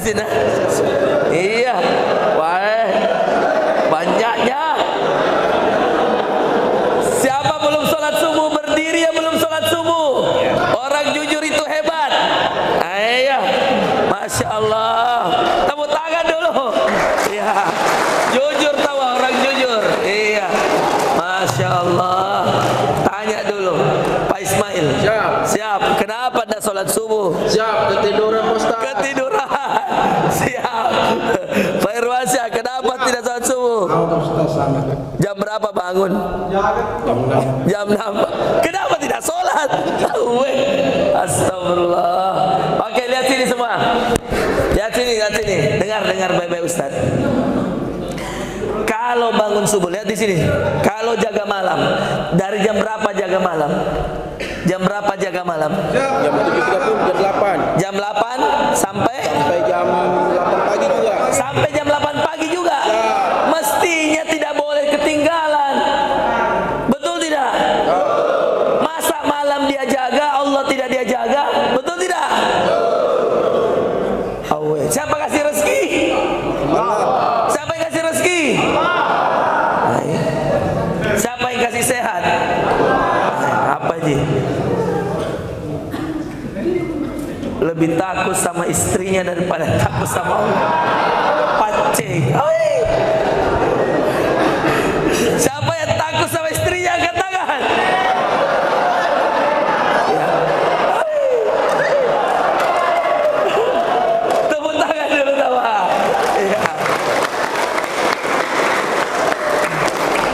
masjid nah? Iya. Wah, banyaknya. Siapa belum sholat subuh berdiri yang belum sholat subuh? Orang jujur itu hebat. Iya. Masya Allah. Tepuk tangan dulu. Iya. Jujur tahu orang jujur. Iya. Masya Allah. Tanya dulu Pak Ismail. Siap. Siap. Kenapa tidak sholat subuh? Siap, ketiduran Ustaz. Ketiduran. Siap. Pak Irwansyah, kenapa tidak sholat subuh? Jam berapa bangun? Jam 6. Kenapa tidak sholat? Astagfirullah. Oke, lihat sini semua. Lihat sini. Dengar baik-baik Ustaz. Kalau bangun subuh, lihat di sini. Kalau jaga malam, dari jam berapa jaga malam? Jam berapa jaga malam? Jam 7.30, jam 8. Jam 8 sampai Jam 8 pagi juga. Sampai jam 8 pagi juga. Mestinya tidak boleh ketinggalan. Betul tidak? Masa malam dia jaga, Allah tidak dia jaga? Betul tidak? Awe. Siapa kasih rezeki? Siapa yang kasih rezeki? Siapa yang kasih sehat? Apa sih? Lebih takut sama istrinya daripada takut sama Allah. Pancing. Siapa yang takut sama istrinya? Angkat tangan. Ya. Tepuk tangan dulu sama. Iya.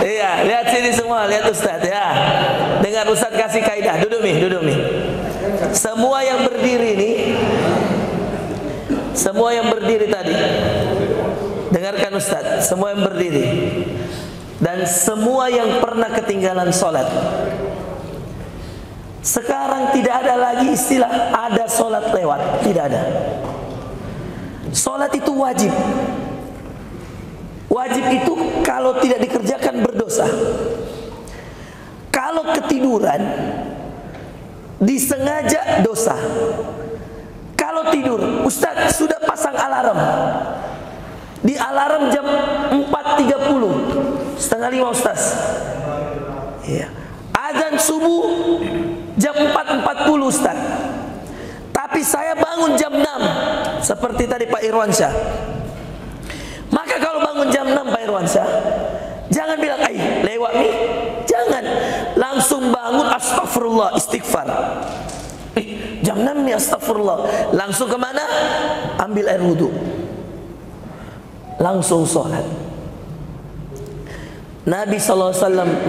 Iya, lihat sini semua, lihat Ustaz ya. Dengar Ustaz kasih kaidah. Duduk mi. Semua yang berdiri tadi, dengarkan Ustaz, semua yang berdiri dan semua yang pernah ketinggalan sholat. Sekarang tidak ada lagi istilah ada sholat lewat, tidak ada. Sholat itu wajib. Wajib itu kalau tidak dikerjakan berdosa. Kalau ketiduran disengaja dosa. Kalau tidur, Ustaz sudah pasang alarm. Di alarm jam 4.30, setengah 5 Ustaz. Iya. Azan subuh jam 4.40 Ustaz. Tapi saya bangun jam 6, seperti tadi Pak Irwansyah. Maka kalau bangun jam 6 Pak Irwansyah, jangan bilang, lewat nih. Jangan. Langsung bangun, astagfirullah, istighfar. Jam 6 nih, astagfirullah. Langsung kemana? Ambil air wudhu. Langsung sholat. Nabi SAW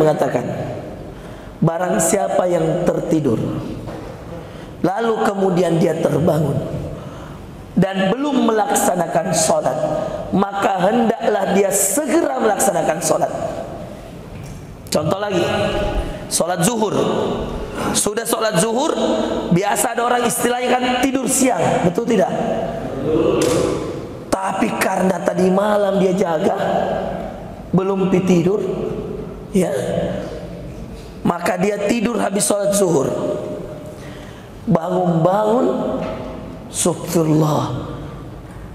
mengatakan, barang siapa yang tertidur, lalu kemudian dia terbangun dan belum melaksanakan sholat, maka hendaklah dia segera melaksanakan sholat. Contoh lagi, sholat zuhur. Sudah sholat zuhur, biasa ada orang istilahnya kan tidur siang, betul tidak? Tapi karena tadi malam dia jaga, belum tidur, ya, maka dia tidur habis sholat zuhur. Bangun-bangun, subhanallah,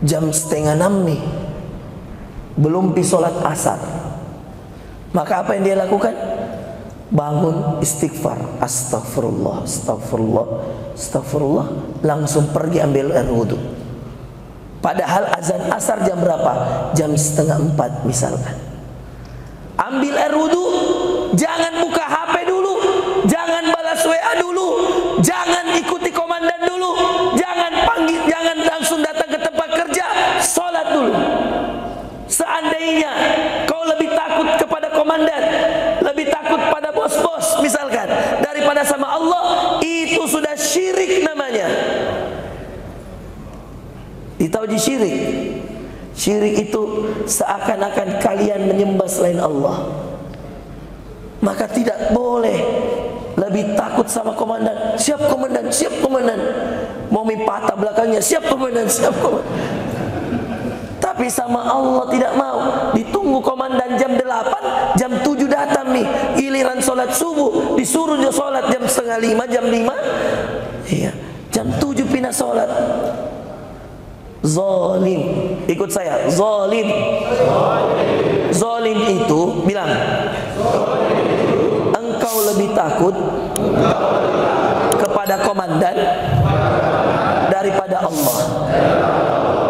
jam 5:30 nih, belum pi sholat asar. Maka apa yang dia lakukan? Bangun, istighfar, astagfirullah, astagfirullah, astagfirullah, langsung pergi ambil air wudhu. Padahal azan asar jam berapa? Jam 3:30 misalkan. Ambil air wudhu, jangan buka HP dulu, jangan balas WA dulu, jangan ikuti komandan dulu, jangan panggil, jangan langsung datang ke tempat kerja, sholat dulu. Seandainya kau lebih takut kepada komandan, lebih takut pada bos-bos misalkan, daripada sama Allah, itu sudah syirik namanya. Ditahu syirik. Syirik itu seakan-akan kalian menyembah selain Allah. Maka tidak boleh lebih takut sama komandan. Siap komandan, siap komandan. Mau patah belakangnya, siap komandan, siap komandan. Tapi sama Allah tidak mau. Ditunggu komandan jam 8, jam 7 datang nih, giliran sholat subuh, disuruh dia sholat jam 4:30, jam 5. Iya, jam 7 pindah sholat. Zalim. Ikut saya. Zalim. Zalim itu, bilang, engkau lebih takut kepada komandan daripada Allah.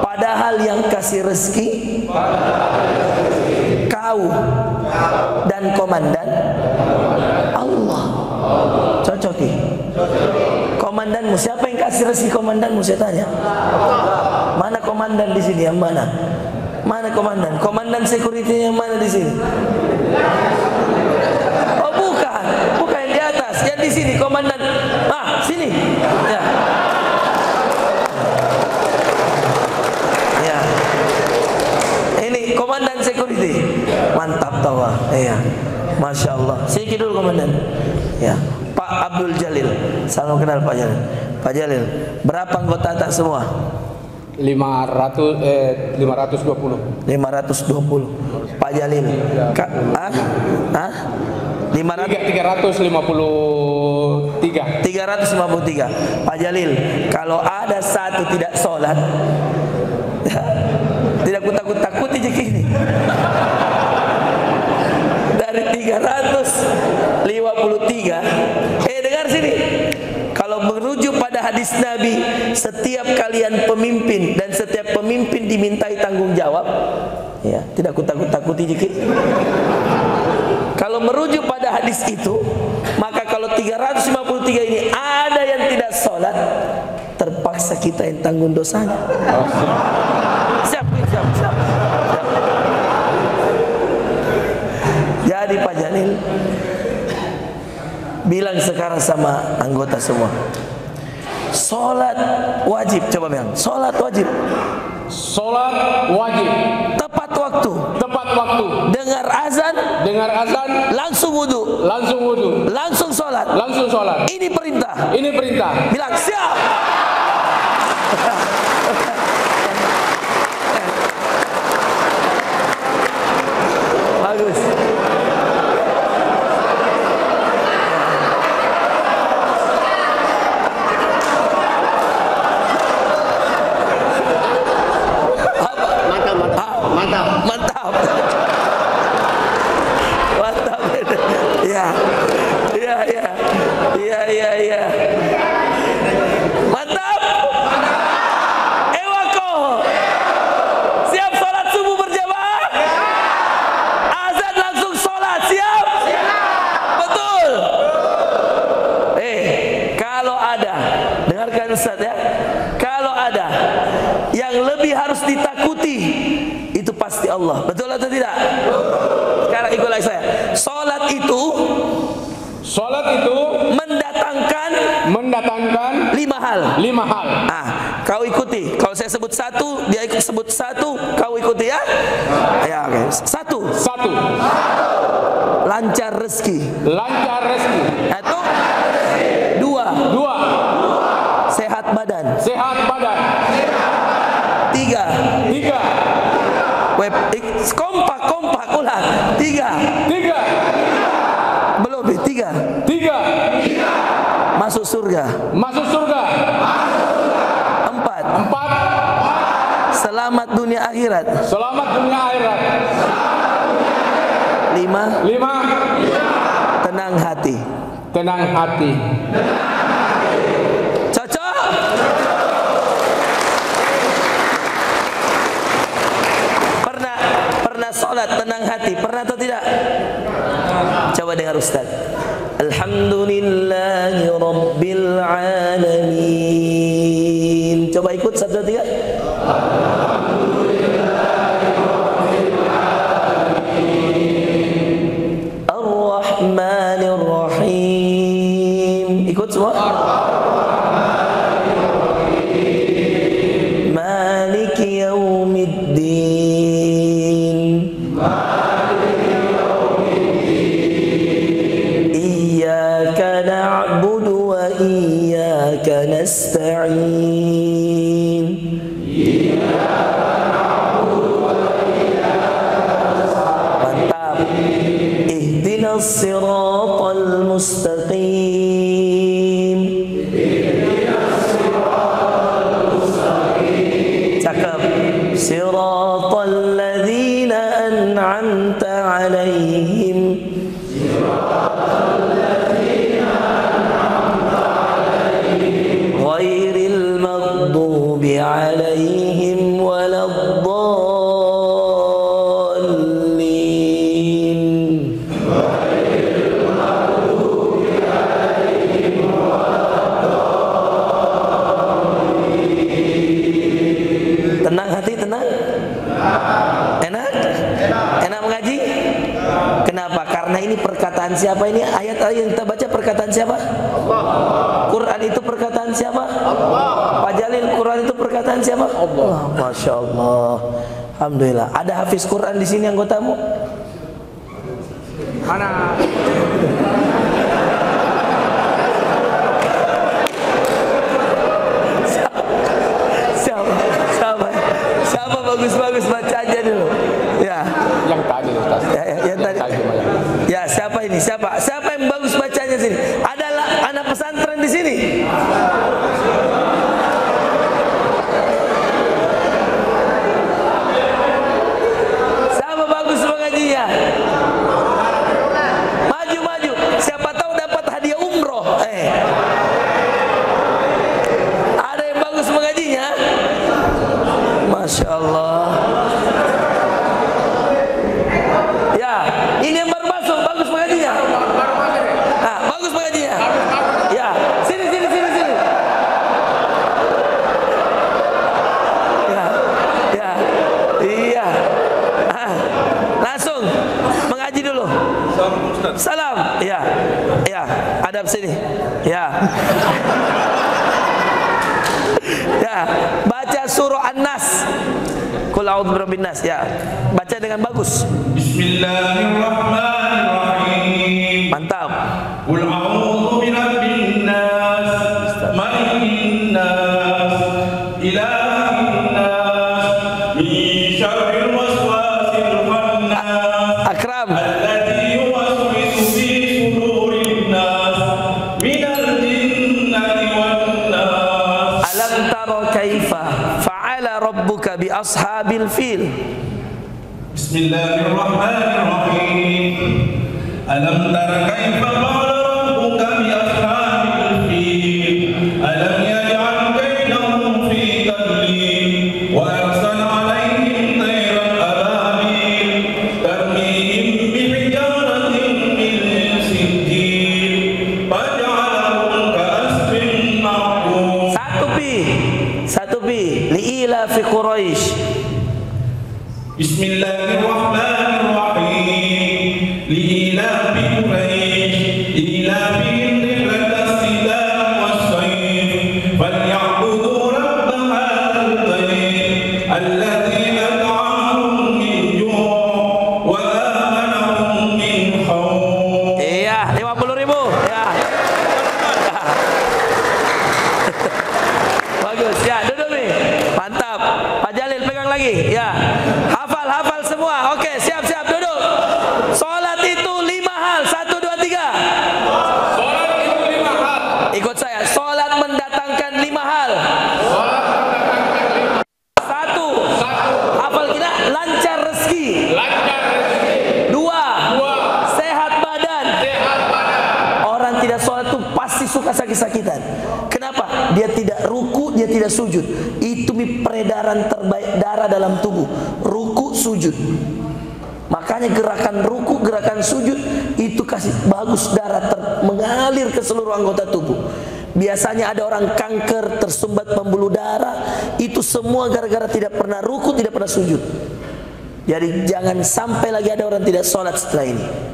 Padahal yang kasih rezeki kau dan komandan Allah. Cocok nih. Komandanmu, siapa yang kasih rezeki komandanmu? Saya tanya. Mana komandan di sini? Yang mana? Mana komandan? Komandan security yang mana di sini? Oh bukan, bukan yang di atas, yang di sini komandan. Ah, sini. Ya. Ya. Ini komandan security. Mantap tahu. Iya. Masya Allah. Sedikit dulu komandan. Ya. Pak Abdul Jalil. Salam kenal Pak Jalil. Pak Jalil, berapa anggota tak semua? 520. 520. Pak Jalil. 353. 353. Pak Jalil, kalau ada satu tidak sholat, tidak kutakut-takuti begini. Dari 353, dengar sini. Kalau merujuk pada hadis Nabi, setiap kalian pemimpin dan setiap pemimpin dimintai tanggung jawab, ya, tidak kutakut-takuti dikit. Kalau merujuk pada hadis itu, maka kalau 353 ini ada yang tidak sholat, terpaksa kita yang tanggung dosanya. Siap. Jadi Pak Jalil, bilang sekarang sama anggota semua, sholat wajib. Coba bilang, sholat wajib. Sholat wajib. Tepat waktu. Tepat waktu. Dengar azan. Dengar azan. Langsung wudu. Langsung wudu. Langsung sholat. Langsung sholat. Ini perintah. Ini perintah. Bilang siap. Bagus. Mantap. Ya. Mantap. Ewako. Siap sholat subuh berjamaah? Azan langsung sholat. Siap? Betul. Kalau ada, dengarkan Ustaz ya. Kalau ada yang lebih harus ditakuti, itu pasti Allah. Betul atau tidak? Sekarang ikutlah saya. Salat itu mendatangkan 5 hal. 5 hal. Kau ikuti. Kalau saya sebut satu, dia ikut sebut satu, kau ikuti ya. Ya, oke. Satu. Lancar rezeki. Satu. Dua. Sehat badan. Tiga. Kompak ulang. Tiga. Belum. Tiga. Masuk surga. Empat. Selamat dunia akhirat. Lima. Tenang hati. Cocok? Pernah sholat tenang hati? Pernah atau tidak? Coba dengar Ustaz. Alhamdulillahi Rabbil Alamin. Coba ikut 1, 2, 3. Ar-Rahmanir Rahim. Ikut semua. Maliki Yaumiddin. Iyyaka na'budu wa iyyaka nasta'in. Mantap. Ihdinas siratal mustaqim. Cakep. عليهم ولا الضالين. Tenang hati, tenang. Enak? Enak mengaji? Kenapa? Karena ini perkataan siapa ini? Ayat-ayat yang kita baca perkataan siapa? Allah. Quran itu perkataan siapa? Allah. Pak Jalil, Quran itu perkataan siapa? Allah. Masya Allah. Alhamdulillah. Ada hafiz Quran di sini anggotamu? Mana? Siapa bagus-bagus baca aja dulu. Ya. Yang tadi Ustaz. Yang tadi. Ya, siapa ini? Siapa yang bagus bacanya sini? Ada anak pesantren di sini. Siapa bagus mengajinya? Maju. Siapa tahu dapat hadiah umroh. Ada yang bagus mengajinya? Masya Allah. Ya, ini yang baru masuk, bagus mengajinya. Nah, bagus mengajinya. Ya, sini. Ya, iya. Langsung mengaji dulu. Salam. Ya, adab sini. Ya. Ya, baca surah An-Nas. Qul a'udzu birabbin nas. Ya, baca dengan bagus. Bismillahirrahmanirrahim. Mantap. Qul a'udzu birabbin nas, malikin nas, ilahin nas, min syarril waswasil khannas. Akram. Alladzi yuwaswisu fi sudurin nas, minal jinnati wan nas. Alam tara kaifa fa'ala rabbuka bi ashabil fil. Bismillahirrahmanirrahim. Alam tara kaifa qala rabbuka bi ashabil fil. Alam yaj'al kaydahum fi tadlil wa arsala 'alayhim tayran ababil tarmihim bi hijaratin min sijil faj'alahum ka'asfin ma'kul. Satu pi liila fi Quraisy. Bismillahirrahmanirrahim. Li'ilafi Quraisy ilafihim rihlatas shita'i was-shayf falya'budu rabb hadzal bayt alladzi at'amahum min ju' wa amanahum min khawf. Iya, 50.000. Ya. Bagus. Ya, duduk nih. Mantap. Pak Jalil pegang lagi. Ya. Hafal semua. Oke, siap duduk. Salat itu 5 hal. 1 2 3. Salat itu 5 hal. Ikut saya. Salat mendatangkan 5 hal. Satu. Hafal kita, lancar rezeki. 2. Sehat badan. Orang tidak sholat itu pasti suka sakit-sakitan. Kenapa? Dia tidak ruku, dia tidak sujud. Itu peredaran terbaik darah dalam tubuh. Ruku, sujud. Makanya gerakan ruku, gerakan sujud itu kasih bagus darah mengalir ke seluruh anggota tubuh. Biasanya ada orang kanker, tersumbat pembuluh darah, itu semua gara-gara tidak pernah ruku, tidak pernah sujud. Jadi jangan sampai lagi ada orang tidak sholat setelah ini.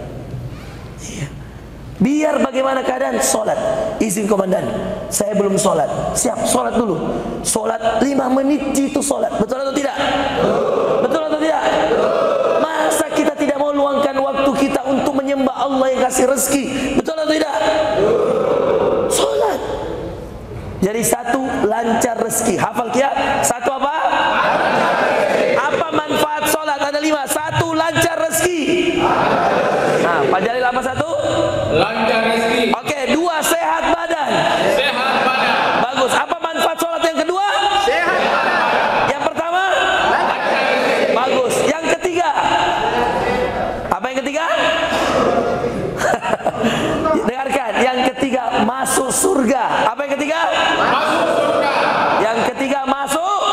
Biar bagaimana keadaan, sholat. Izin komandan, saya belum sholat. Siap, sholat dulu. Sholat 5 menit itu sholat. Betul atau tidak? Betul atau tidak? Masa kita tidak mau luangkan waktu kita untuk menyembah Allah yang kasih rezeki? Betul atau tidak? Sholat. Jadi 1, lancar rezeki. Hafal kia. 1 apa? Apa manfaat sholat? Ada 5. 1, lancar rezeki. Nah, Pak Jalil apa 1? Lancar rezeki. Oke, 2, sehat badan. Sehat badan. Bagus. Apa manfaat sholat yang kedua? Sehat badan. Yang pertama? Bagus. Yang ketiga? Apa yang ketiga? Dengarkan. Yang ketiga, masuk surga. Apa yang ketiga? Masuk surga. Yang ketiga, masuk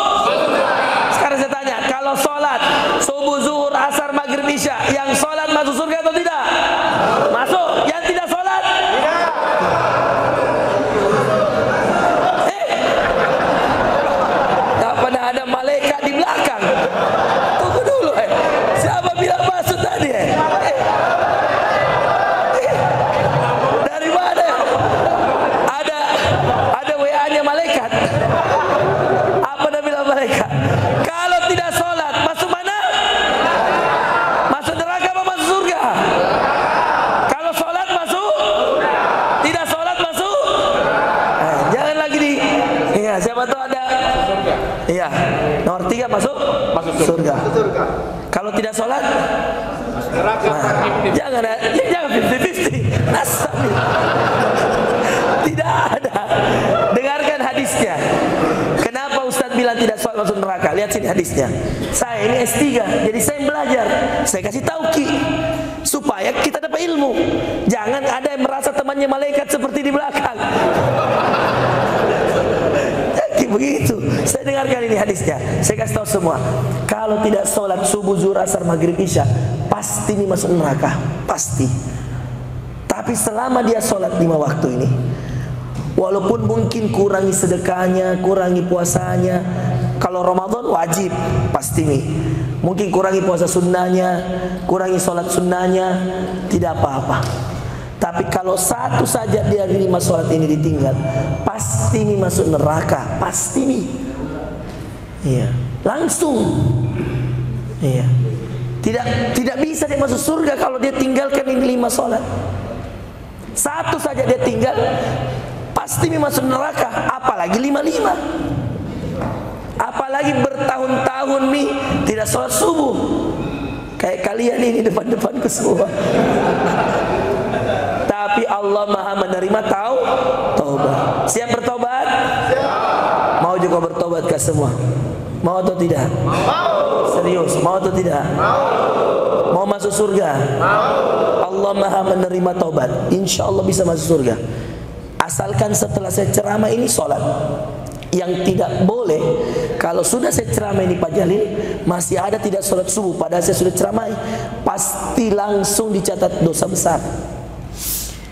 Subuh, zuhur, asar, maghrib, isya. Yang sholat masuk surga atau tidak? Masuk. Yang tidak sholat? Tidak. Tak pernah ada malaikat di belakang. Tunggu dulu. Siapa bilang masuk tadi? Dari mana? Ada WA-nya malaikat. Apa dia bilang malaikat? Kalau tidak sholat, masuk mana? Masuk neraka apa masuk surga? Kalau sholat masuk, tidak sholat masuk. Jangan lagi di. Iya, siapa tahu ada. Iya, nomor 3 masuk surga. Kalau tidak sholat, jangan 50-50. Nasabi. Tidak ada. Dengarkan hadisnya. Kenapa Ustadz bilang tidak sholat masuk neraka? Lihat sini hadisnya. Saya ini S3, jadi saya belajar. Saya kasih tahu Ki, supaya kita dapat ilmu. Jangan ada yang merasa temannya malaikat seperti di belakang. Jadi begitu. Saya dengarkan ini hadisnya. Saya kasih tahu semua. Kalau tidak sholat subuh, zuhur, asar, maghrib, isya, pasti ini masuk neraka. Pasti. Tapi selama dia sholat 5 waktu ini, walaupun mungkin kurangi sedekahnya, kurangi puasanya. Kalau Ramadan wajib, pasti nih. Mungkin kurangi puasa sunnahnya, kurangi sholat sunnahnya, tidak apa-apa. Tapi kalau satu saja dia 5 sholat ini ditinggal, pasti nih masuk neraka, pasti nih. Iya, langsung. Iya. Tidak bisa dia masuk surga kalau dia tinggalkan ini 5 sholat. Satu saja dia tinggal, pasti masuk neraka. Apalagi 5-5. Apalagi bertahun-tahun nih tidak sholat subuh. Kayak kalian ini depan-depanku semua. Tapi Allah Maha menerima taubat. Siap bertobat? Mau juga bertobat ke semua? Mau atau tidak? Serius, mau atau tidak? Mau masuk surga? Allah Maha menerima taubat. Insya Allah bisa masuk surga. Asalkan setelah saya ceramah ini sholat. Yang tidak boleh, kalau sudah saya ceramah ini Pak Jalil, masih ada tidak sholat subuh, padahal saya sudah ceramah, pasti langsung dicatat dosa besar.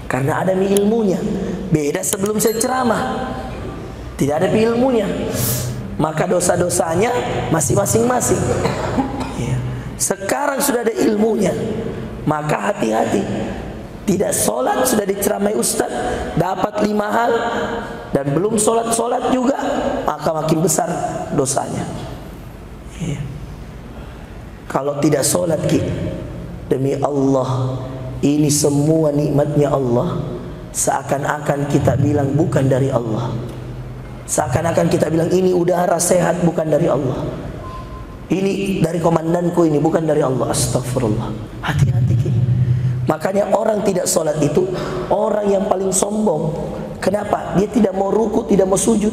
Karena ada ilmunya. Beda sebelum saya ceramah, tidak ada ilmunya. Maka dosa-dosanya masih masing-masing. Ya. Sekarang sudah ada ilmunya, maka hati-hati. Tidak sholat sudah diceramai Ustaz, dapat 5 hal dan belum sholat juga, maka makin besar dosanya. Ya. Kalau tidak sholat Ki, demi Allah, ini semua nikmatnya Allah, seakan-akan kita bilang bukan dari Allah. Seakan-akan kita bilang ini udara sehat bukan dari Allah. Ini dari komandanku, ini bukan dari Allah. Astagfirullah. Hati-hati Ki. Makanya orang tidak sholat itu orang yang paling sombong. Kenapa? Dia tidak mau ruku, tidak mau sujud.